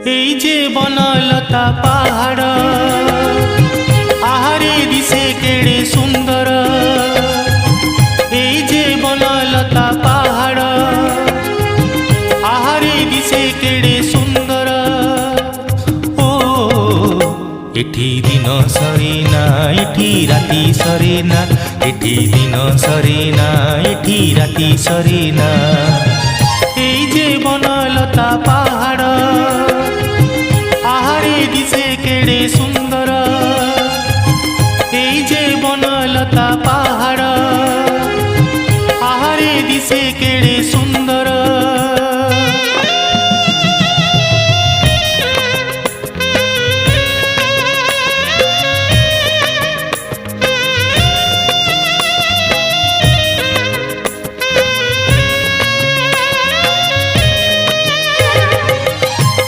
এই যে বনলতা পাহাড় আহারে দিশে কেড়ে সুন্দর এই যে বনলতা পাহাড় আহারে দিশে কেড়ে সুন্দর ও এটি দিন সরে না এটি রাতি সরে না এটি দিন সরে না এটি রাতি সরে না এই যে বনলতা পাহাড়